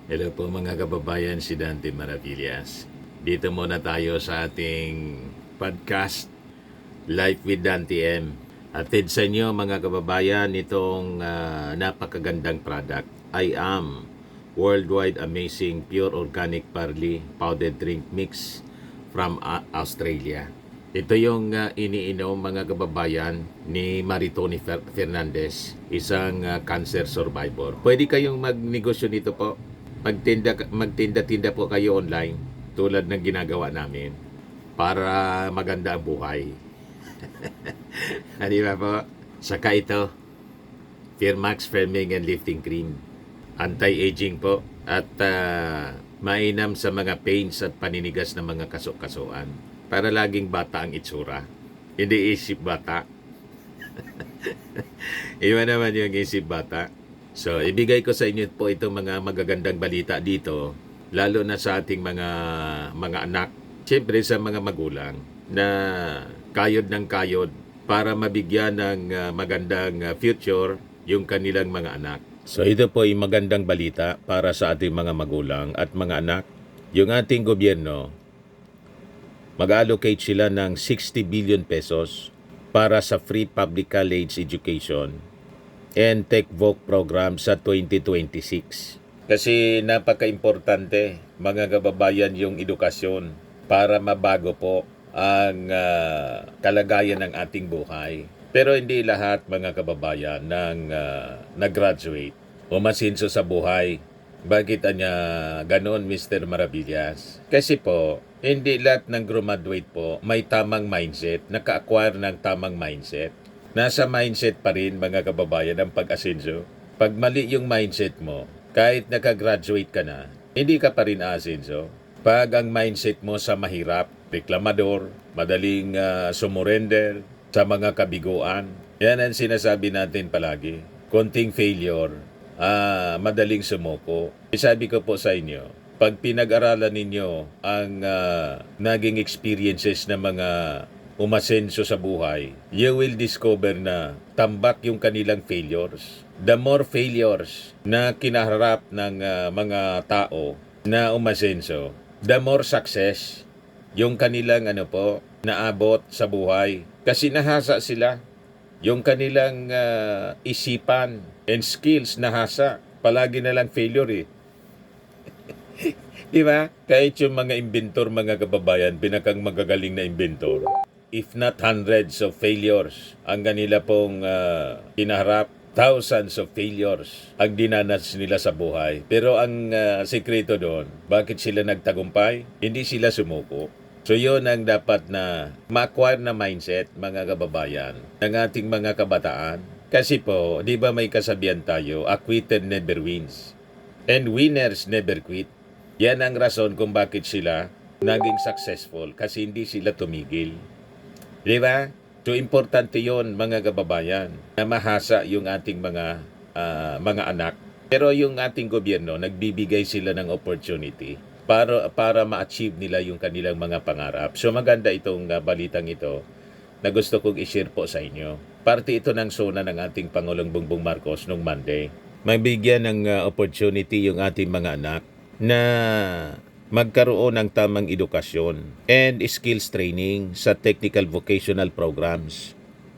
Hello po mga kababayan, si Dante Maravillas. Dito muna tayo sa ating podcast, Life with Dante M. Atid sa inyo mga kababayan itong napakagandang product. I am Worldwide Amazing Pure Organic Barley Powdered Drink Mix from Australia. Ito yung iniinom mga kababayan ni Maritoni Fernandez, isang cancer survivor. Pwede kayong magnegosyo nito po. Magtinda-tinda po kayo online tulad ng ginagawa namin para maganda ang buhay. Di ba po? Saka ito, Firmax Firming and Lifting Cream. Anti-aging po at mainam sa mga pains at paninigas ng mga kaso-kasuan para laging bata ang itsura. Hindi isip bata. Iba naman yung isip bata. So, ibigay ko sa inyo po itong mga magagandang balita dito, lalo na sa ating mga anak, siyempre sa mga magulang, na kayod ng kayod para mabigyan ng magandang future yung kanilang mga anak. So, ito po ay magandang balita para sa ating mga magulang at mga anak. Yung ating gobyerno, mag-allocate sila ng 60 billion pesos para sa free public college education and TechVoc program sa 2026. Kasi napaka-importante mga kababayan yung edukasyon para mabago po ang kalagayan ng ating buhay. Pero hindi lahat mga kababayan ng nag-graduate o masinso sa buhay. Bakit niya ganon, Mr. Maravillas? Kasi po, hindi lahat ng graduate po may tamang mindset, naka-acquire ng tamang mindset. Nasa mindset pa rin mga kababayan ang pag-asenso. Pag mali yung mindset mo, kahit nakagraduate ka na, hindi ka pa rin asenso. Pag ang mindset mo sa mahirap, reklamador, madaling sumurrender sa mga kabiguan, yan ang sinasabi natin palagi. Konting failure, madaling sumuko. Sabi ko po sa inyo, pag pinag-aralan ninyo ang naging experiences ng mga umasenso sa buhay, you will discover na tambak yung kanilang failures. The more failures na kinaharap ng mga tao na umasenso, the more success yung kanilang naabot sa buhay. Kasi nahasa sila. Yung kanilang isipan and skills nahasa. Palagi na lang failure eh. Di ba? Kahit yung mga inventor, mga kababayan, pinakang magagaling na inventor, if not hundreds of failures, ang kanila pong kinaharap, thousands of failures ang dinanas nila sa buhay. Pero ang sekreto doon, bakit sila nagtagumpay? Hindi sila sumuko. So yun ang dapat na ma-acquire na mindset, mga kababayan, ng ating mga kabataan. Kasi po, di ba may kasabihan tayo, a quitter never wins. And winners never quit. Yan ang rason kung bakit sila naging successful, kasi hindi sila tumigil. Di ba? So, importante yon mga kababayan, na mahasa yung ating mga anak. Pero yung ating gobyerno, nagbibigay sila ng opportunity para ma-achieve nila yung kanilang mga pangarap. So, maganda itong balitang ito na gusto kong i-share po sa inyo. Parte ito ng sona ng ating Pangulong Bongbong Marcos nung Monday. Magbigyan ng opportunity yung ating mga anak na magkaroon ng tamang edukasyon and skills training sa technical vocational programs.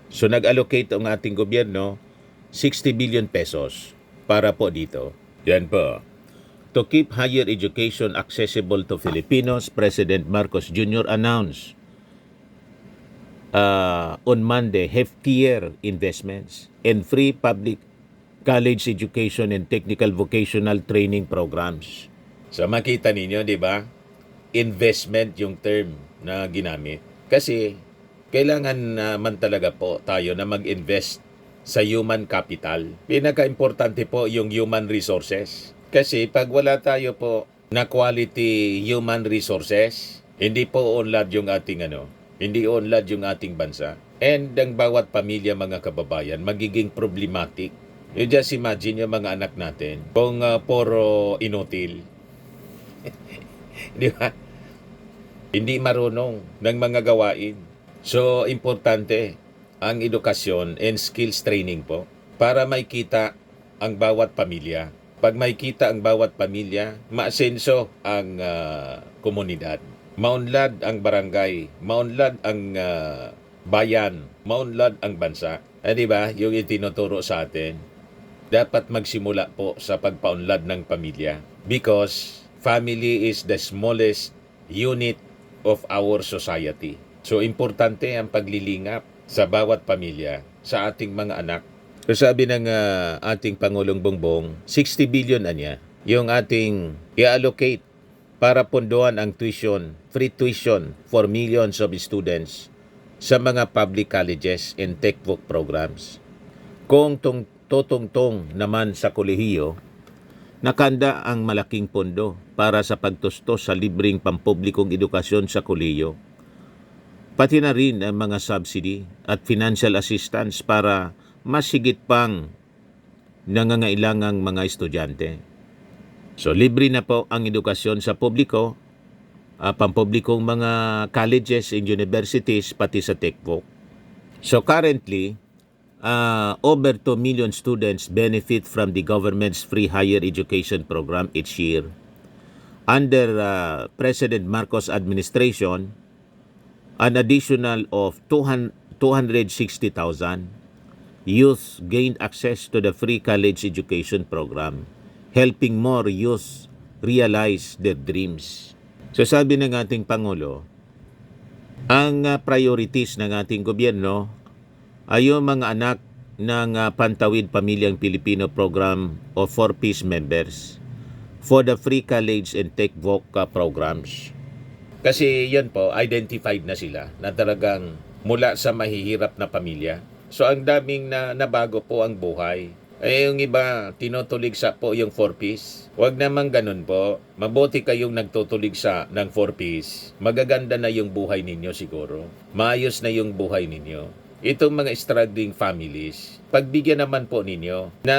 So nag-allocate ang ating gobyerno 60 billion pesos para po dito. Yan po. To keep higher education accessible to Filipinos, President Marcos Jr. announced on Monday heftier investments in free public college education and technical vocational training programs. So makita ninyo, di ba? Investment yung term na ginamit. Kasi kailangan naman talaga po tayo na mag-invest sa human capital. Pinaka-importante po yung human resources. Kasi pag wala tayo po na quality human resources, hindi po unlad yung ating hindi unlad yung ating bansa. And ang bawat pamilya, mga kababayan, magiging problematic. You just imagine yung mga anak natin kung puro inutil. Di ba? Hindi marunong ng mga gawain. So, importante ang edukasyon and skills training po para makita ang bawat pamilya Pag may kita ang bawat pamilya, maasenso ang komunidad. Maunlad ang barangay, maunlad ang bayan, maunlad ang bansa. Di ba? Yung itinuturo sa atin, dapat magsimula po sa pagpaunlad ng pamilya. Because family is the smallest unit of our society. So, importante ang paglilingap sa bawat pamilya, sa ating mga anak. So, sabi ng ating Pangulong Bongbong, 60 billion na niya yung ating i-allocate para pondohan ang tuition, free tuition for millions of students sa mga public colleges and textbook programs. Kung tutungtong naman sa kolehiyo, nakanda ang malaking pondo para sa pagtustos sa libreng pampublikong edukasyon sa kolehiyo. Pati na rin ang mga subsidy at financial assistance para mas higit pang nangangailangang mga estudyante. So, libre na po ang edukasyon sa publiko, pampublikong mga colleges and universities, pati sa textbook. So, currently, over 2 million students benefit from the government's free higher education program each year. Under President Marcos administration, an additional of 260,000 youth gained access to the free college education program, helping more youth realize their dreams. So sabi ng ating Pangulo, ang priorities ng ating gobyerno ay yung mga anak ng Pantawid Pamilyang Pilipino Program of 4-piece members for the free college and textbook programs. Kasi yan po, identified na sila na talagang mula sa mahihirap na pamilya. So ang daming nabago po ang buhay. Yung iba, tinutuligsa po yung 4-piece. Huwag naman ganun po. Mabuti kayong nagtutuligsa ng 4-piece. Magaganda na yung buhay ninyo siguro. Maayos na yung buhay ninyo. Itong mga struggling families, pagbigyan naman po ninyo na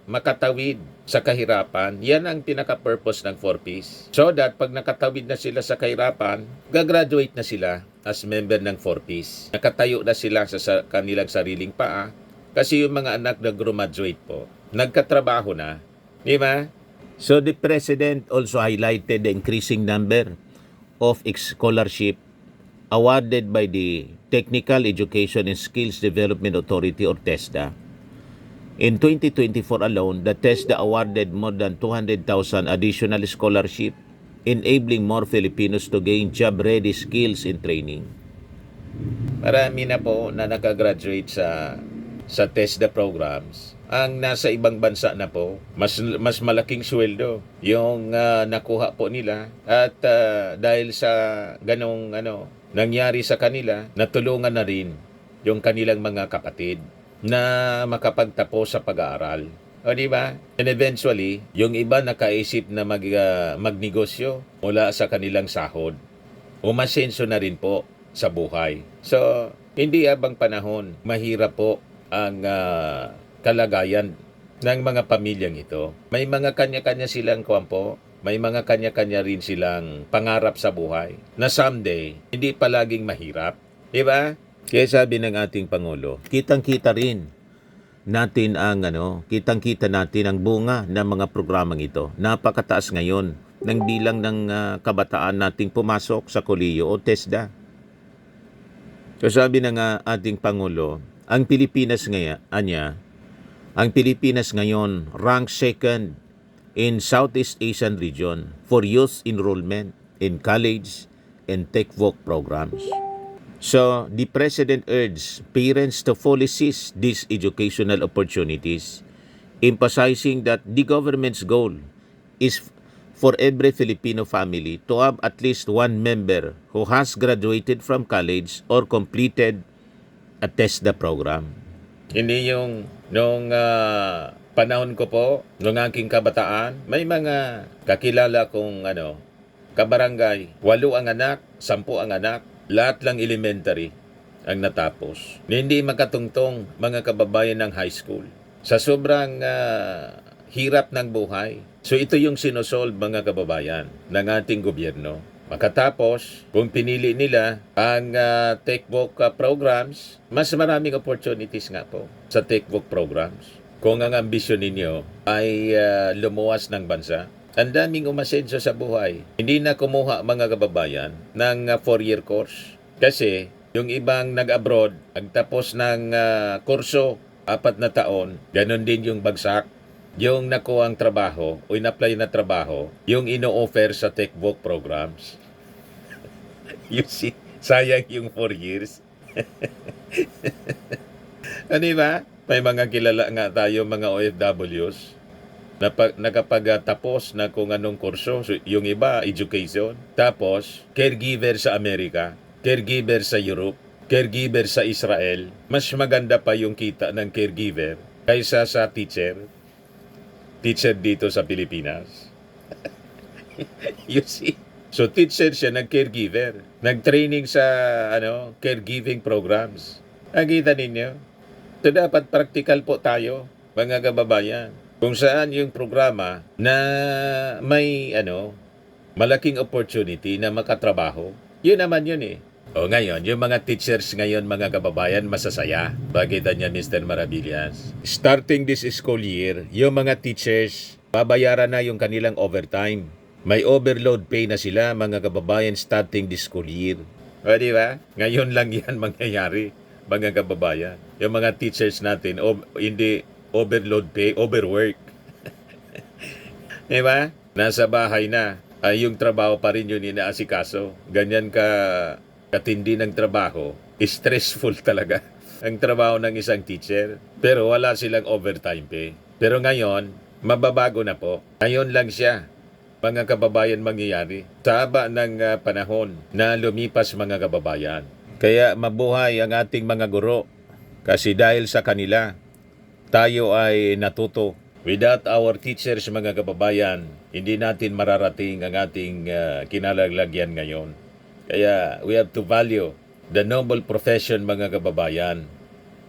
makatawid sa kahirapan, yan ang pinaka-purpose ng 4-piece. So that pag nakatawid na sila sa kahirapan, gagraduate na sila as member ng 4-piece. Nakatayo na sila sa kanilang sariling paa kasi yung mga anak na graduate po, nagkatrabaho na. Di ba? So the President also highlighted the increasing number of scholarship awarded by the Technical Education and Skills Development Authority or TESDA. In 2024 alone, the TESDA awarded more than 200,000 additional scholarship, enabling more Filipinos to gain job-ready skills and training. Marami na po na nakagraduate sa TESDA programs. Ang nasa ibang bansa na po, mas malaking sweldo yung nakuha po nila. At dahil sa ganong nangyari sa kanila, natulungan na rin yung kanilang mga kapatid na makapagtapos sa pag-aaral. O di ba? And eventually, yung iba nakaisip na magnegosyo mula sa kanilang sahod. Umasenso na rin po sa buhay. So, hindi abang panahon, mahirap po ang kalagayan ng mga pamilyang ito. May mga kanya-kanya silang kwampo, may mga kanya-kanya rin silang pangarap sa buhay na someday hindi palaging mahirap. Diba? Kaya sabi ng ating Pangulo, kitang-kita rin natin kitang-kita natin ang bunga ng mga programang ito. Napakataas ngayon ng bilang ng kabataan nating pumasok sa kolehiyo o TESDA. So sabi ng ating Pangulo, ang Pilipinas ngayon ranks second in Southeast Asian region for youth enrollment in college and textbook programs. So, the President urged parents to fully seize these educational opportunities, emphasizing that the government's goal is for every Filipino family to have at least one member who has graduated from college or completed a TESDA program. Hindi yung nung panahon ko po, nung aking kabataan, may mga kakilala kong kabarangay, 8 ang anak, 10 ang anak, lahat lang elementary ang natapos. Hindi makatungtong mga kababayan ng high school. Sa sobrang hirap ng buhay. So ito yung sinosolve mga kababayan ng ating gobyerno. Makatapos, kung pinili nila ang textbook programs, mas maraming opportunities nga po sa textbook programs. kung ang ambisyon ninyo ay lumuwas ng bansa, ang daming umasenso sa buhay. Hindi na kumuha mga kababayan ng 4-year course. Kasi yung ibang nag-abroad, agtapos ng kurso, 4 na taon, ganun din yung bagsak. Yung nakuha ang trabaho o in-apply na trabaho, yung ino-offer sa TechVoc programs. You see, sayang yung 4 years. Ano ba? May mga kilala nga tayo mga OFWs na nakapagtapos na kung anong kurso. So, yung iba, education. Tapos, caregiver sa Amerika, caregiver sa Europe, caregiver sa Israel. Mas maganda pa yung kita ng caregiver kaysa sa teacher. Teacher dito sa Pilipinas. You see? So, teacher siya ng caregiver. Nag-training sa caregiving programs. Nakita ninyo? So, dapat practical po tayo, mga kababayan. Kung saan yung programa na may malaking opportunity na makatrabaho, yun naman yun eh. O ngayon, yung mga teachers ngayon, mga kababayan, masasaya. Bakit niya, Mr. Maravillas? Starting this school year, yung mga teachers, babayaran na yung kanilang overtime. May overload pay na sila, mga kababayan, starting this school year. O, di ba? Ngayon lang yan mangyayari, mga kababayan. Yung mga teachers natin, hindi overload pay, overwork. Diba? Nasa bahay na. Yung trabaho pa rin yun inaasikaso. Ganyan katindi ng trabaho. Stressful talaga ang trabaho ng isang teacher. Pero wala silang overtime pay. Pero ngayon, mababago na po. Ngayon lang siya, mga kababayan, mangyayari. Sa haba ng panahon na lumipas, mga kababayan. Kaya mabuhay ang ating mga guro. Kasi dahil sa kanila, tayo ay natuto. Without our teachers, mga kababayan, hindi natin mararating ang ating kinalalagyan ngayon. Kaya we have to value the noble profession, mga kababayan,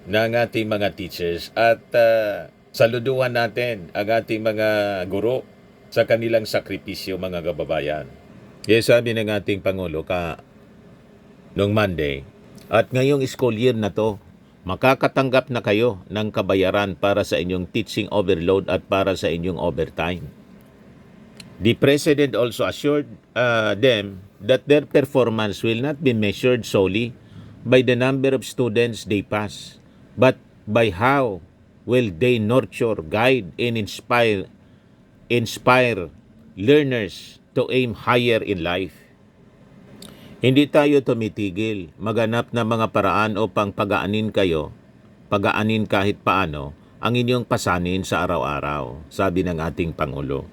ng ating mga teachers at saluduhan natin ang ating mga guro sa kanilang sakripisyo, mga kababayan. Kaya sabi ng ating Pangulo noong Monday, at ngayong school year na to, makakatanggap na kayo ng kabayaran para sa inyong teaching overload at para sa inyong overtime. The President also assured them that their performance will not be measured solely by the number of students they pass, but by how will they nurture, guide, and inspire learners to aim higher in life. Hindi tayo tumitigil, maganap na mga paraan upang pagaanin kahit paano, ang inyong pasanin sa araw-araw, sabi ng ating Pangulo.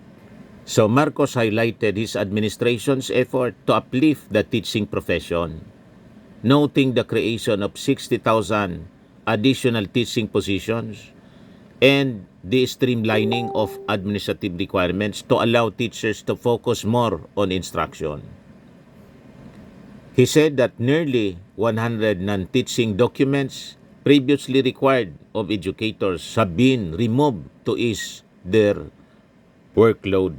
So Marcos highlighted his administration's effort to uplift the teaching profession, noting the creation of 60,000 additional teaching positions and the streamlining of administrative requirements to allow teachers to focus more on instruction. He said that nearly 100 non-teaching documents previously required of educators have been removed to ease their workload.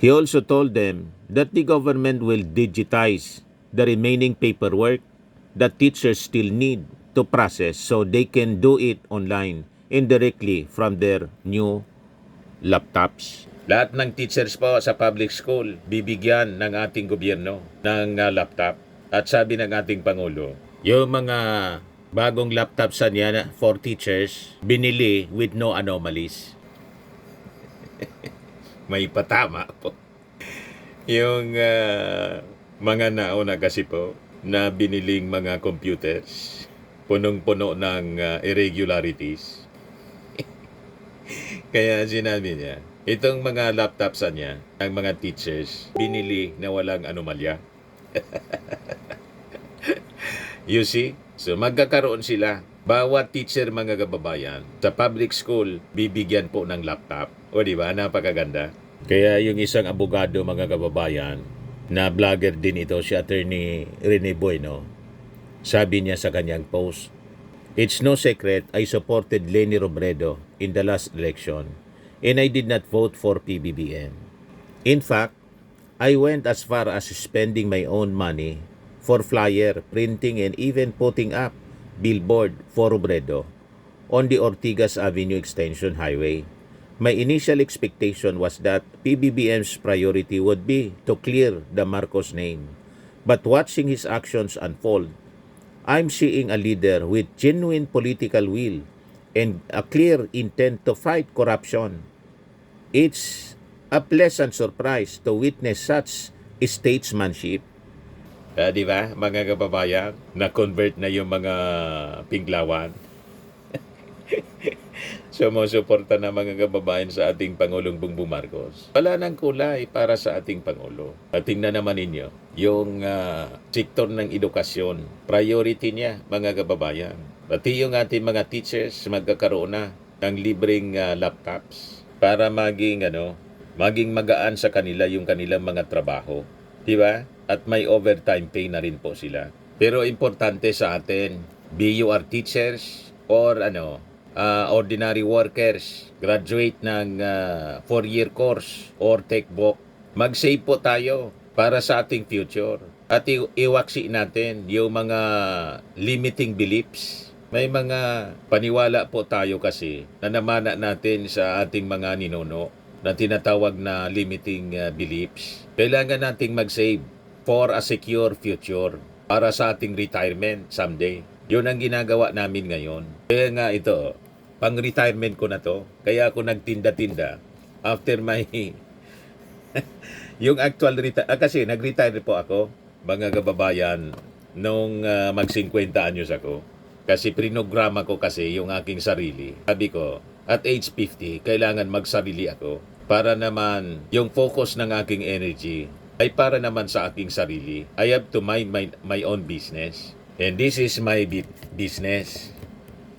He also told them that the government will digitize the remaining paperwork that teachers still need to process so they can do it online and directly from their new laptops. Lahat ng teachers po sa public school, bibigyan ng ating gobyerno ng laptop. At sabi ng ating Pangulo, yung mga bagong laptops niya for teachers, binili with no anomalies. May patama po. Yung mga nauna kasi po na biniling mga computers, punong-puno ng irregularities. Kaya sinabi niya, itong mga laptops niya, ang mga teachers, binili na walang anomalya. You see? So magkakaroon sila. Bawat teacher, mga kababayan, sa public school, bibigyan po ng laptop. O di ba? Napakaganda. Kaya yung isang abogado, mga kababayan, na vlogger din ito, si Attorney Rene Bueno, sabi niya sa kanyang post, "It's no secret I supported Leni Robredo in the last election and I did not vote for PBBM. In fact, I went as far as spending my own money for flyer, printing, and even putting up billboard for Robredo on the Ortigas Avenue Extension Highway. My initial expectation was that PBBM's priority would be to clear the Marcos name. But watching his actions unfold, I'm seeing a leader with genuine political will and a clear intent to fight corruption. It's a pleasant surprise to witness such statesmanship. Di ba, mga kababayan, na-convert na yung mga pinglawan. Sumusuporta na mga kababayan sa ating Pangulong Bongbong Marcos. Wala nang kulay para sa ating Pangulo. At tingnan naman ninyo, yung sektor ng edukasyon, priority niya mga kababayan. Pati yung ating mga teachers magkakaroon na ng libreng laptops para maging magaan sa kanila yung kanilang mga trabaho. Di ba? At may overtime pay na rin po sila. Pero importante sa atin, be you are teachers or ordinary workers, graduate ng 4-year course or techbook, mag-save po tayo para sa ating future. At iwaksi natin yung mga limiting beliefs. May mga paniwala po tayo kasi na namana natin sa ating mga ninuno na tinatawag na limiting beliefs. Kailangan nating mag-save for a secure future para sa ating retirement someday. Yun ang ginagawa namin ngayon. Kaya nga ito, pang-retirement ko na to. Kaya ako nagtinda-tinda after my yung actual retire. Kasi nag-retire po ako, mga kababayan, nung mag-50 anyos ako. Kasi prinograma ko kasi yung aking sarili. Sabi ko, at age 50, kailangan magsarili ako para naman yung focus ng aking energy ay para naman sa aking sarili. I have to mind my own business. And this is my business.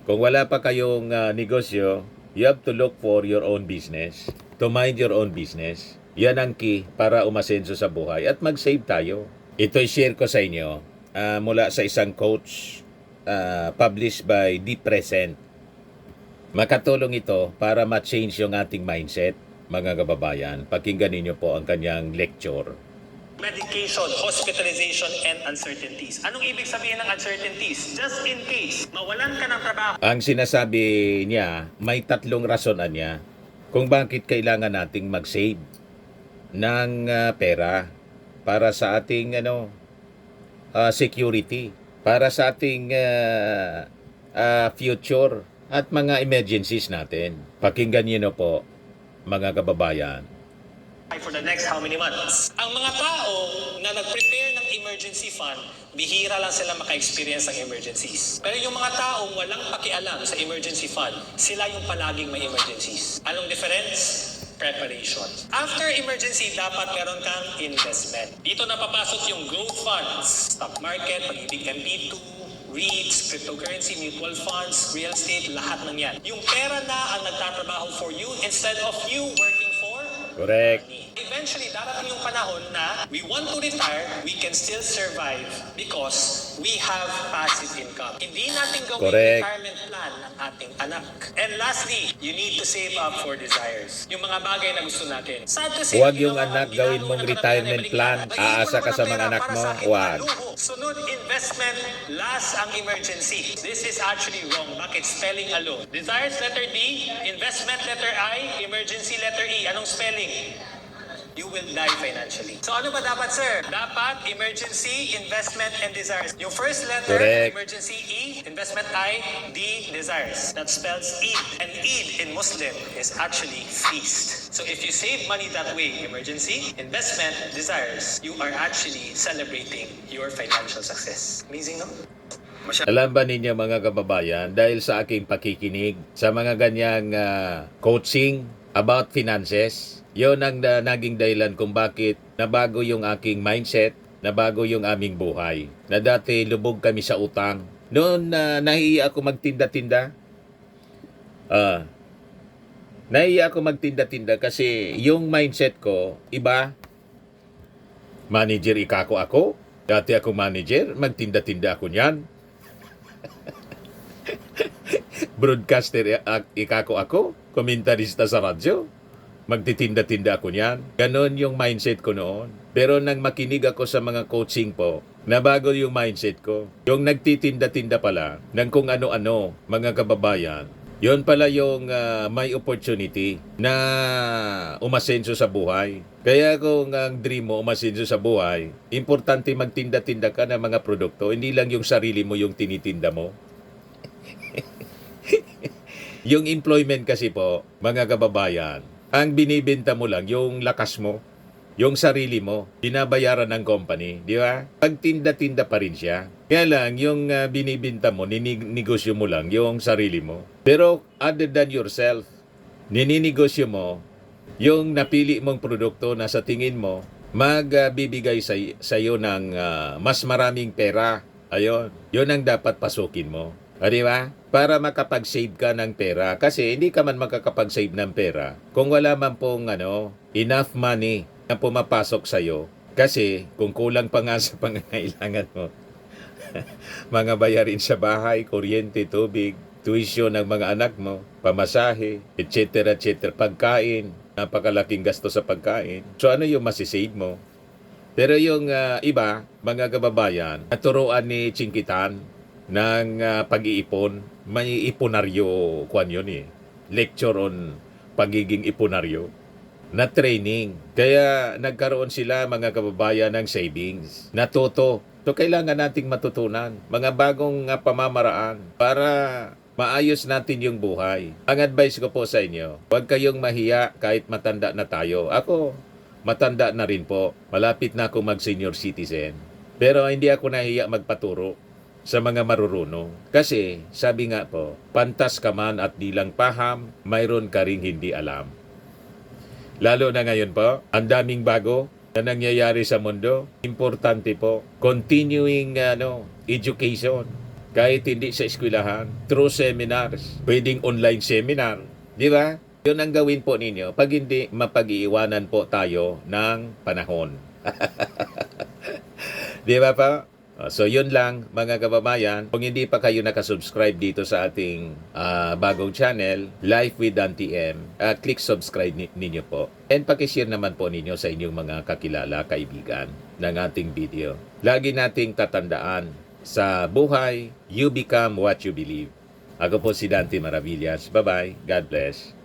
Kung wala pa kayong negosyo, you have to look for your own business. To mind your own business. Yan ang key para umasenso sa buhay at mag-save tayo. Ito'y share ko sa inyo mula sa isang coach published by The Present. Makatulong ito para ma-change yung ating mindset, mga kababayan. Pakinggan ninyo po ang kanyang lecture. Medication, hospitalization, and uncertainties. Anong ibig sabihin ng uncertainties? Just in case, mawalan ka ng trabaho. Ang sinasabi niya, may tatlong rasonan niya kung bakit kailangan nating mag-save ng pera para sa ating security, para sa ating future at mga emergencies natin. Pakinggan niyo po, mga kababayan. For the next how many months? Ang mga tao na nag-prepare ng emergency fund, bihira lang sila maka-experience ng emergencies. Pero yung mga taong walang pakialam sa emergency fund, sila yung palaging may emergencies. Anong difference? Preparation. After emergency, dapat meron kang investment. Dito na papasok yung growth funds, stock market, pag-ibig MP2, REITs, cryptocurrency, mutual funds, real estate, lahat ng yan. Yung pera na ang nagtatrabaho for you instead of you working for Correct. money. Eventually, darating yung panahon na we want to retire, we can still survive because we have passive income. Hindi natin gawin Correct. retirement plan ng ating anak. And lastly, you need to save up for desires. Yung mga bagay na gusto natin. Sad to say, Huwag yung anak gawin mong retirement plan, aasa ka sa mga anak mo, huwag. Sunod, investment, last ang emergency. This is actually wrong. Bakit spelling alone? Desires letter D, investment letter I, emergency letter E. Anong spelling? You will die financially. So ano ba dapat, sir? Dapat emergency, investment, and desires. Yung first letter, Correct. emergency E, investment I, D, desires. That spells Eid. And Eid in Muslim is actually feast. So if you save money that way, emergency, investment, desires, you are actually celebrating your financial success. Amazing, no? Alam ba ninyo mga kababayan, dahil sa aking pakikinig sa mga ganyang coaching about finances, yun ang naging dahilan kung bakit nabago yung aking mindset, nabago yung aming buhay. Na dati lubog kami sa utang. Noon nahiya ako magtinda-tinda. Nahiya ako magtinda-tinda kasi yung mindset ko, iba. Manager ikako ako. Dati ako manager, magtinda-tinda ako niyan. Broadcaster ikako ako, komentarista sa radyo. Magtitinda-tinda ako niyan. Ganon yung mindset ko noon. Pero nang makinig ako sa mga coaching po, nabago yung mindset ko. Yung nagtitinda-tinda pala ng kung ano-ano, mga kababayan, Yun pala yung may opportunity na umasenso sa buhay. Kaya kung ang dream mo umasenso sa buhay, importante magtinda-tinda ka ng mga produkto. Hindi lang yung sarili mo yung tinitinda mo. Yung employment kasi po, mga kababayan, ang binibenta mo lang yung lakas mo, yung sarili mo, binabayaran ng company, di ba? Pagtinda-tinda pa rin siya. Kaya lang, yung binibenta mo, nininegosyo mo lang yung sarili mo. Pero other than yourself, nininegosyo mo yung napili mong produkto na sa tingin mo, magbibigay sa iyo ng mas maraming pera. Ayun, yun ang dapat pasukin mo. O, di ba? Para makapag-save ka ng pera. Kasi hindi ka man makakapag-save ng pera kung wala man pong enough money na pumapasok sa'yo. Kasi kung kulang pa nga sa pangangailangan mo, mga bayarin sa bahay, kuryente, tubig, tuition ng mga anak mo, pamasahe, etc. etc. Pagkain, napakalaking gasto sa pagkain. So ano yung masisave mo? Pero yung iba, mga kababayan, naturuan ni Chinkitan ng pag-iipon, may iponaryo, kwan yun eh. Lecture on pagiging iponaryo na training. Kaya nagkaroon sila, mga kababayan, ng savings. Natuto. So kailangan nating matutunan mga bagong pamamaraan para maayos natin yung buhay. Ang advice ko po sa inyo, huwag kayong mahiya kahit matanda na tayo. Ako, matanda na rin po. Malapit na ako mag-senior citizen. Pero hindi ako nahiya magpaturo sa mga marurunong. Kasi, sabi nga po, pantas ka man at di lang paham, mayroon ka ring hindi alam. Lalo na ngayon po, ang daming bago na nangyayari sa mundo. Importante po, continuing education. Kahit hindi sa eskwelahan, through seminars, pwedeng online seminar. Di ba? Yun ang gawin po ninyo pag hindi mapag-iiwanan po tayo ng panahon. Di ba pa? So yun lang, mga kababayan. Kung hindi pa kayo nakasubscribe dito sa ating bagong channel, Life with Auntie M, click subscribe ninyo po. And pakishare naman po ninyo sa inyong mga kakilala, kaibigan ng ating video. Lagi nating tatandaan, sa buhay, you become what you believe. Ako po si Dante Maravillas. Bye-bye. God bless.